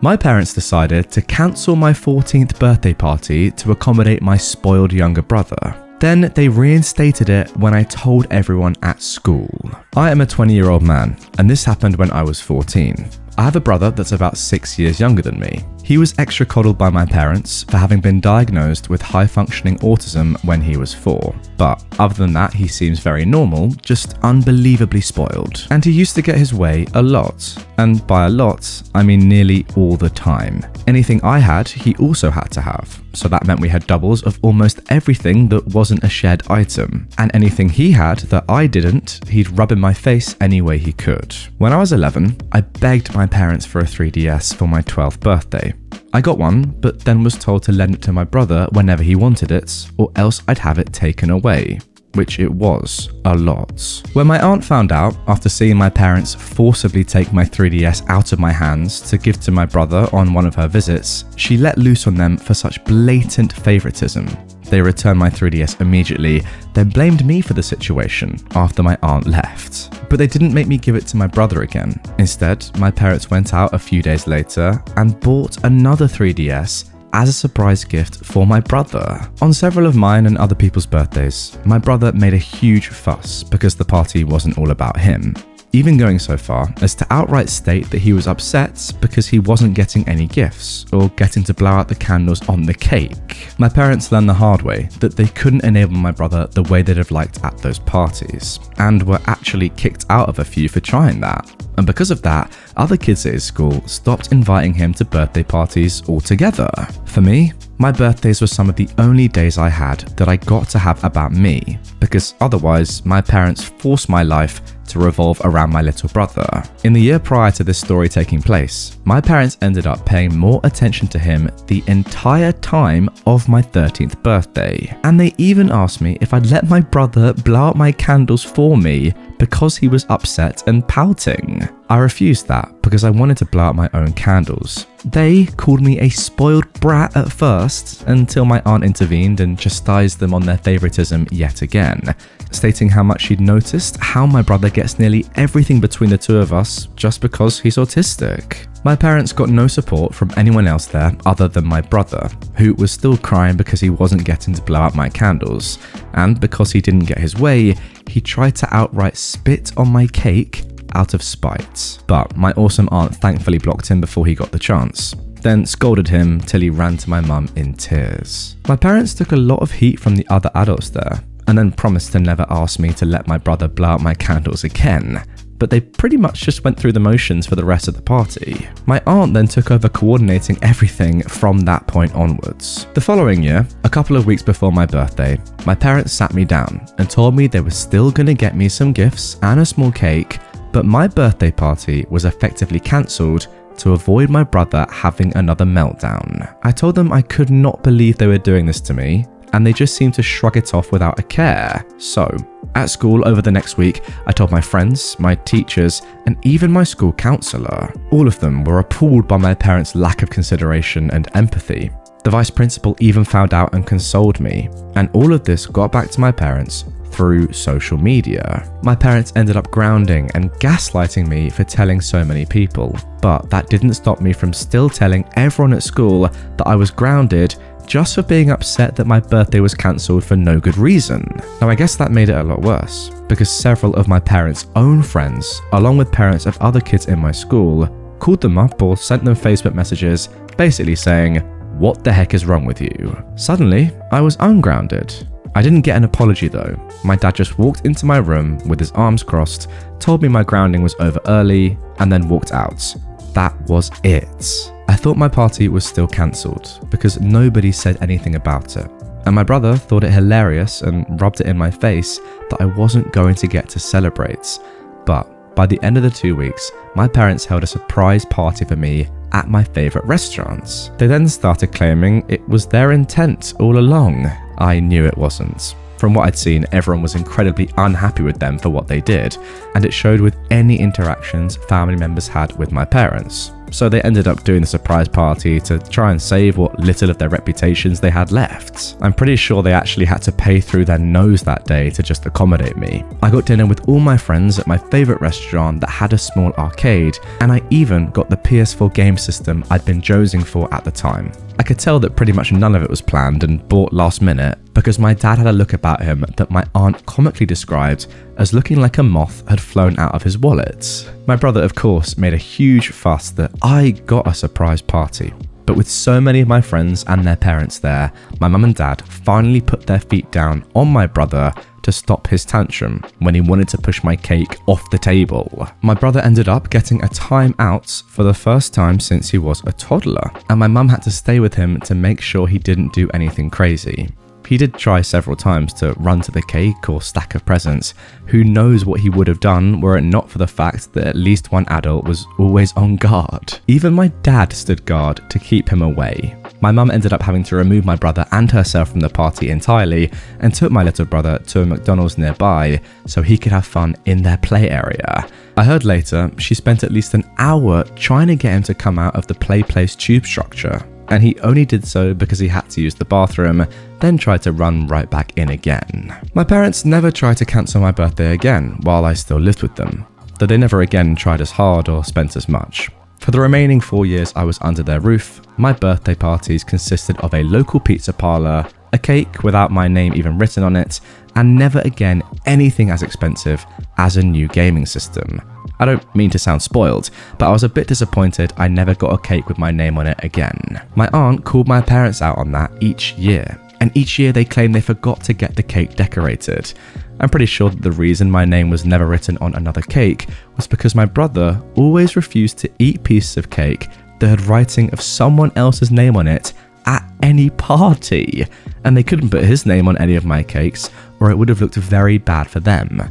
My parents decided to cancel my 14th birthday party to accommodate my spoiled younger brother. Then they reinstated it when I told everyone at school. I am a 20-year-old man, and this happened when I was 14. I have a brother that's about 6 years younger than me. He was extra coddled by my parents for having been diagnosed with high-functioning autism when he was 4. But other than that, he seems very normal, just unbelievably spoiled. And he used to get his way a lot. And by a lot, I mean nearly all the time. Anything I had, he also had to have. So that meant we had doubles of almost everything that wasn't a shared item. And anything he had that I didn't, he'd rub in my face any way he could. When I was 11, I begged my parents for a 3DS for my 12th birthday. I got one, but then was told to lend it to my brother whenever he wanted it, or else I'd have it taken away. Which it was, a lot. When my aunt found out, after seeing my parents forcibly take my 3DS out of my hands to give to my brother on one of her visits, she let loose on them for such blatant favoritism. They returned my 3DS immediately, then blamed me for the situation after my aunt left. But they didn't make me give it to my brother again. Instead, my parents went out a few days later and bought another 3DS as a surprise gift for my brother. On several of mine and other people's birthdays, my brother made a huge fuss because the party wasn't all about him, even going so far as to outright state that he was upset because he wasn't getting any gifts or getting to blow out the candles on the cake. My parents learned the hard way that they couldn't enable my brother the way they'd have liked at those parties, and were actually kicked out of a few for trying that. And because of that, other kids at his school stopped inviting him to birthday parties altogether. For me, my birthdays were some of the only days I had that I got to have about me, because otherwise my parents forced my life to revolve around my little brother. In the year prior to this story taking place, my parents ended up paying more attention to him the entire time of my 13th birthday. And they even asked me if I'd let my brother blow out my candles for me because he was upset and pouting. I refused that because I wanted to blow out my own candles. They called me a spoiled brat at first, until my aunt intervened and chastised them on their favoritism yet again, stating how much she'd noticed how my brother gets nearly everything between the two of us just because he's autistic. My parents got no support from anyone else there other than my brother, who was still crying because he wasn't getting to blow out my candles, and because he didn't get his way, he tried to outright spit on my cake out of spite. But my awesome aunt thankfully blocked him before he got the chance, then scolded him till he ran to my mum in tears. My parents took a lot of heat from the other adults there, and then promised to never ask me to let my brother blow out my candles again. But they pretty much just went through the motions for the rest of the party. My aunt then took over coordinating everything from that point onwards. The following year, a couple of weeks before my birthday, my parents sat me down and told me they were still going to get me some gifts and a small cake, but my birthday party was effectively cancelled to avoid my brother having another meltdown. I told them I could not believe they were doing this to me, and they just seemed to shrug it off without a care. So, at school over the next week, I told my friends, my teachers, and even my school counsellor. All of them were appalled by my parents' lack of consideration and empathy. The vice principal even found out and consoled me, and all of this got back to my parents through social media. My parents ended up grounding and gaslighting me for telling so many people, but that didn't stop me from still telling everyone at school that I was grounded just for being upset that my birthday was cancelled for no good reason. Now I guess that made it a lot worse, because several of my parents' own friends, along with parents of other kids in my school, called them up or sent them Facebook messages basically saying, "What the heck is wrong with you?" Suddenly, I was ungrounded. I didn't get an apology though. My dad just walked into my room with his arms crossed, told me my grounding was over early, and then walked out. That was it. I thought my party was still cancelled because nobody said anything about it. And my brother thought it hilarious and rubbed it in my face that I wasn't going to get to celebrate. But by the end of the 2 weeks, my parents held a surprise party for me at my favourite restaurants. They then started claiming it was their intent all along. I knew it wasn't. From what I'd seen, everyone was incredibly unhappy with them for what they did, and it showed with any interactions family members had with my parents. so they ended up doing the surprise party to try and save what little of their reputations they had left. I'm pretty sure they actually had to pay through their nose that day to just accommodate me. I got dinner with all my friends at my favourite restaurant that had a small arcade, and I even got the PS4 game system I'd been jonesing for at the time. I could tell that pretty much none of it was planned and bought last minute because my dad had a look about him that my aunt comically described as looking like a moth had flown out of his wallet. My brother, of course, made a huge fuss that I got a surprise party. But with so many of my friends and their parents there, my mum and dad finally put their feet down on my brother to stop his tantrum when he wanted to push my cake off the table. My brother ended up getting a time out for the first time since he was a toddler, and my mum had to stay with him to make sure he didn't do anything crazy. He did try several times to run to the cake or stack of presents. Who knows what he would have done were it not for the fact that at least one adult was always on guard. Even my dad stood guard to keep him away. My mum ended up having to remove my brother and herself from the party entirely and took my little brother to a McDonald's nearby so he could have fun in their play area. I heard later she spent at least an hour trying to get him to come out of the play place tube structure, and he only did so because he had to use the bathroom, then tried to run right back in again. My parents never tried to cancel my birthday again while I still lived with them, though they never again tried as hard or spent as much. For the remaining 4 years I was under their roof, my birthday parties consisted of a local pizza parlour, a cake without my name even written on it, and never again anything as expensive as a new gaming system. I don't mean to sound spoiled, but I was a bit disappointed I never got a cake with my name on it again. My aunt called my parents out on that each year, and each year they claimed they forgot to get the cake decorated. I'm pretty sure that the reason my name was never written on another cake was because my brother always refused to eat pieces of cake that had writing of someone else's name on it at any party, and they couldn't put his name on any of my cakes or it would have looked very bad for them.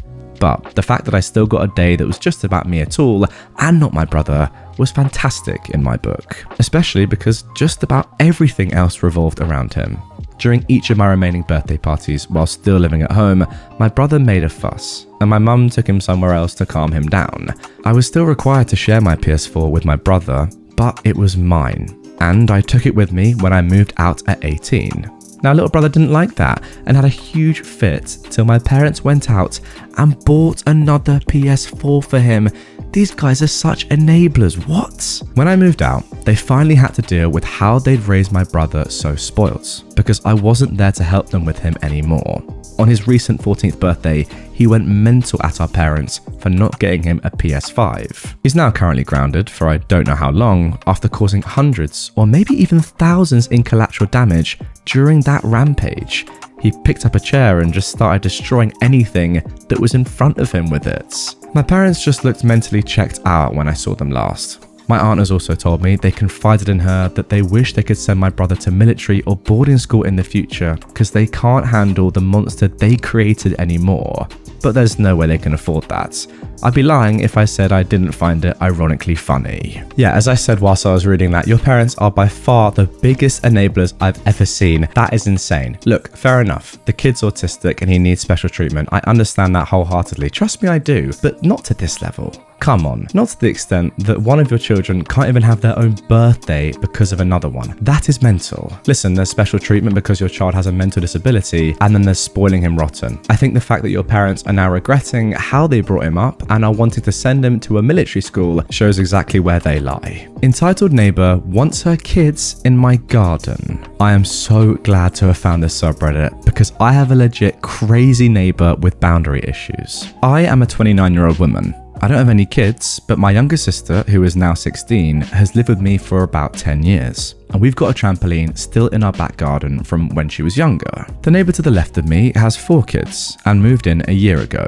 But the fact that I still got a day that was just about me at all and not my brother was fantastic in my book, especially because just about everything else revolved around him. During each of my remaining birthday parties while still living at home, my brother made a fuss, and my mum took him somewhere else to calm him down. I was still required to share my PS4 with my brother, but it was mine, and I took it with me when I moved out at 18. Now, little brother didn't like that and had a huge fit till my parents went out and bought another PS4 for him. These guys are such enablers, what? When I moved out, they finally had to deal with how they'd raised my brother so spoilt, because I wasn't there to help them with him anymore. On his recent 14th birthday, he went mental at our parents for not getting him a PS5. He's now currently grounded for I don't know how long after causing hundreds or maybe even thousands in collateral damage during that rampage. He picked up a chair and just started destroying anything that was in front of him with it. My parents just looked mentally checked out when I saw them last. My aunt has also told me they confided in her that they wish they could send my brother to military or boarding school in the future because they can't handle the monster they created anymore. But there's no way they can afford that. I'd be lying if I said I didn't find it ironically funny. Yeah, as I said whilst I was reading that, your parents are by far the biggest enablers I've ever seen. That is insane. Look, fair enough. The kid's autistic and he needs special treatment. I understand that wholeheartedly. Trust me, I do. But not to this level. Come on, not to the extent that one of your children can't even have their own birthday because of another one. That is mental. Listen, there's special treatment because your child has a mental disability, and then there's spoiling him rotten. I think the fact that your parents are now regretting how they brought him up and are wanting to send him to a military school shows exactly where they lie. Entitled Neighbor wants her kids in my garden. I am so glad to have found this subreddit because I have a legit crazy neighbor with boundary issues. I am a 29-year-old woman. I don't have any kids, but my younger sister, who is now 16, has lived with me for about 10 years. And we've got a trampoline still in our back garden from when she was younger. The neighbour to the left of me has 4 kids and moved in a year ago.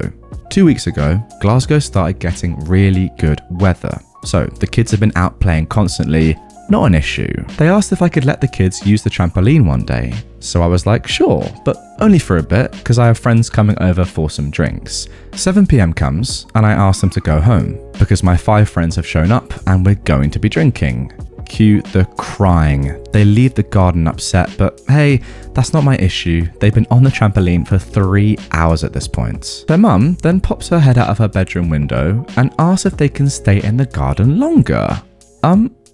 2 weeks ago, Glasgow started getting really good weather. So the kids have been out playing constantly, not an issue. They asked if I could let the kids use the trampoline one day. So I was like, sure, but only for a bit because I have friends coming over for some drinks. 7 PM comes and I ask them to go home because my 5 friends have shown up and we're going to be drinking. Cue the crying. They leave the garden upset, but hey, that's not my issue. They've been on the trampoline for 3 hours at this point. Their mum then pops her head out of her bedroom window and asks if they can stay in the garden longer.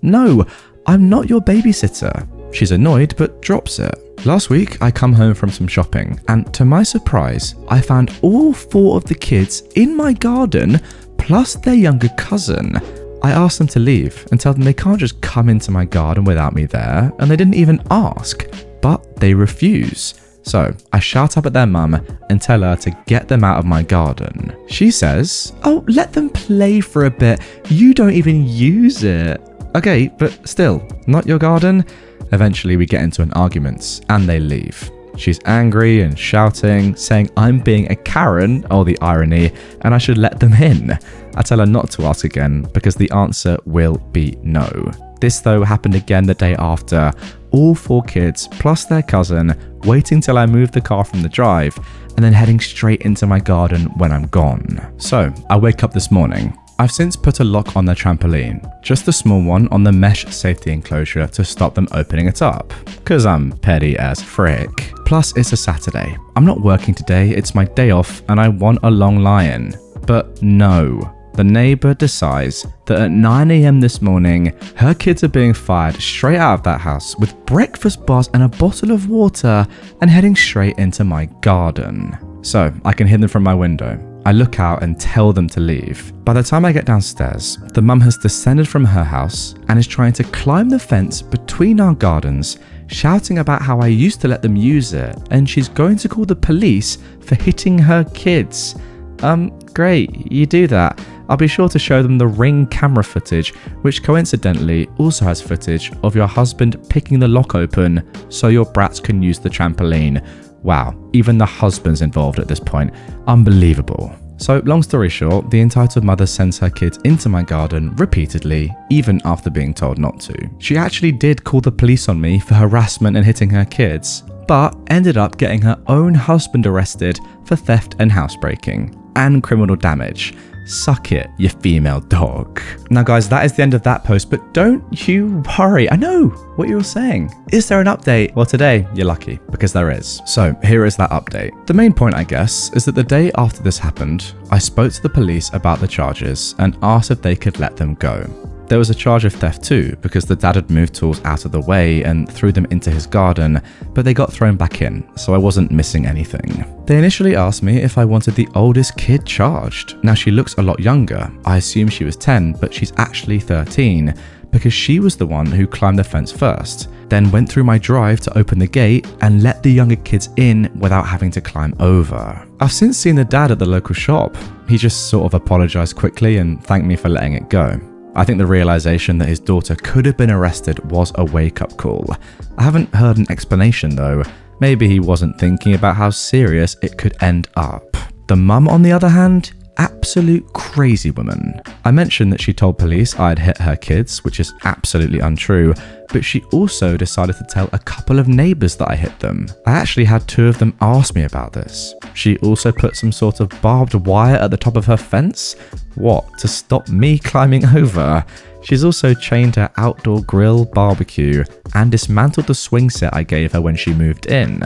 No, I'm not your babysitter. She's annoyed but drops it. Last week, I come home from some shopping, and to my surprise, I found all 4 of the kids in my garden, plus their younger cousin. I asked them to leave and tell them they can't just come into my garden without me there, and they didn't even ask, but they refuse. So I shout up at their mum and tell her to get them out of my garden. She says, "Oh, let them play for a bit. You don't even use it." Okay, but still, not your garden? Eventually we get into an argument and they leave. She's angry and shouting, saying I'm being a Karen, oh the irony, and I should let them in. I tell her not to ask again because the answer will be no. This though happened again the day after. All 4 kids plus their cousin waiting till I move the car from the drive and then heading straight into my garden when I'm gone. So I wake up this morning. I've since put a lock on their trampoline, just a small one on the mesh safety enclosure to stop them opening it up, cause I'm petty as frick. Plus it's a Saturday. I'm not working today, it's my day off and I want a long lie-in. But no, the neighbour decides that at 9 AM this morning, her kids are being fired straight out of that house with breakfast bars and a bottle of water and heading straight into my garden. So I can hear them from my window. I look out and tell them to leave. By the time I get downstairs, the mum has descended from her house and is trying to climb the fence between our gardens, shouting about how I used to let them use it and she's going to call the police for hitting her kids. Great, you do that. I'll be sure to show them the Ring camera footage, which coincidentally also has footage of your husband picking the lock open so your brats can use the trampoline. Wow, even the husband's involved at this point. Unbelievable. So long story short, the entitled mother sends her kids into my garden repeatedly, even after being told not to. She actually did call the police on me for harassment and hitting her kids, but ended up getting her own husband arrested for theft and housebreaking and criminal damage. Suck it, you female dog. Now guys, that is the end of that post, but don't you worry. I know what you're saying. Is there an update? Well, today you're lucky because there is. So here is that update. The main point, I guess, is that the day after this happened, I spoke to the police about the charges and asked if they could let them go. There was a charge of theft too, because the dad had moved tools out of the way and threw them into his garden, but they got thrown back in, so I wasn't missing anything. They initially asked me if I wanted the oldest kid charged. Now she looks a lot younger. I assume she was 10, but she's actually 13, because she was the one who climbed the fence first, then went through my drive to open the gate and let the younger kids in without having to climb over. I've since seen the dad at the local shop. He just sort of apologized quickly and thanked me for letting it go. I think the realization that his daughter could have been arrested was a wake-up call. I haven't heard an explanation though. Maybe he wasn't thinking about how serious it could end up. The mum, on the other hand, absolute crazy woman. I mentioned that she told police I had hit her kids, which is absolutely untrue, but she also decided to tell a couple of neighbours that I hit them. I actually had 2 of them ask me about this. She also put some sort of barbed wire at the top of her fence? What, to stop me climbing over? She's also chained her outdoor grill barbecue and dismantled the swing set I gave her when she moved in.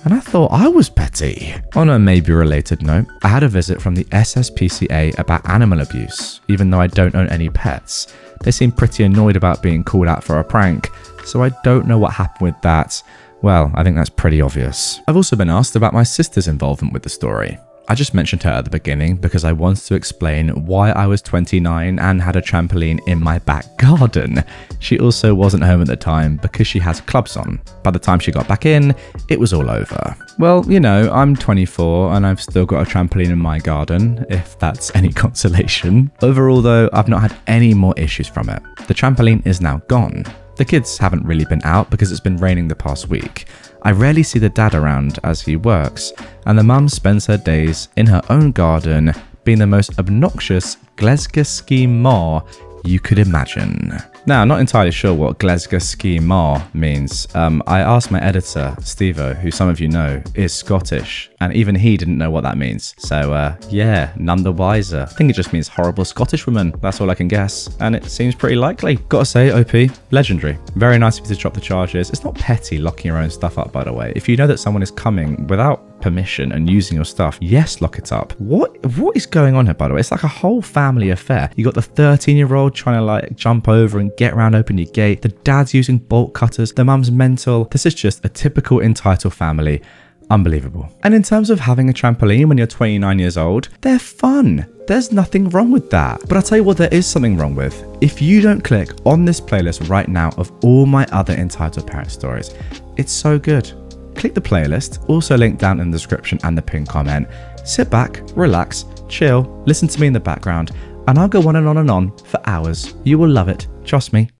And I thought I was petty. On a maybe related note, I had a visit from the SSPCA about animal abuse, even though I don't own any pets. They seem pretty annoyed about being called out for a prank, so I don't know what happened with that. Well, I think that's pretty obvious. I've also been asked about my sister's involvement with the story. I just mentioned her at the beginning because I wanted to explain why I was 29 and had a trampoline in my back garden. She also wasn't home at the time because she has clubs on. By the time she got back in, it was all over. Well, you know, I'm 24 and I've still got a trampoline in my garden, if that's any consolation. Overall though, I've not had any more issues from it. The trampoline is now gone. The kids haven't really been out because it's been raining the past week. I rarely see the dad around as he works, and the mum spends her days in her own garden being the most obnoxious Glesga Ma you could imagine. Now, I'm not entirely sure what Glesga Ma means. I asked my editor, Stevo, who some of you know is Scottish, and even he didn't know what that means. So yeah, none the wiser. I think it just means horrible Scottish woman. That's all I can guess, and it seems pretty likely. Gotta say, OP, legendary. Very nice of you to drop the charges. It's not petty locking your own stuff up, by the way. If you know that someone is coming without permission and using your stuff, yes, lock it up. What is going on here, by the way? It's like a whole family affair. You got the 13-year-old trying to like jump over and get around, open your gate. The dad's using bolt cutters. The mum's mental. This is just a typical entitled family. Unbelievable. And in terms of having a trampoline when you're 29 years old, they're fun. There's nothing wrong with that. But I'll tell you what there is something wrong with. If you don't click on this playlist right now of all my other entitled parent stories, it's so good. Click the playlist, also linked down in the description and the pinned comment. Sit back, relax, chill, listen to me in the background, and I'll go on and on and on for hours. You will love it. Trust me.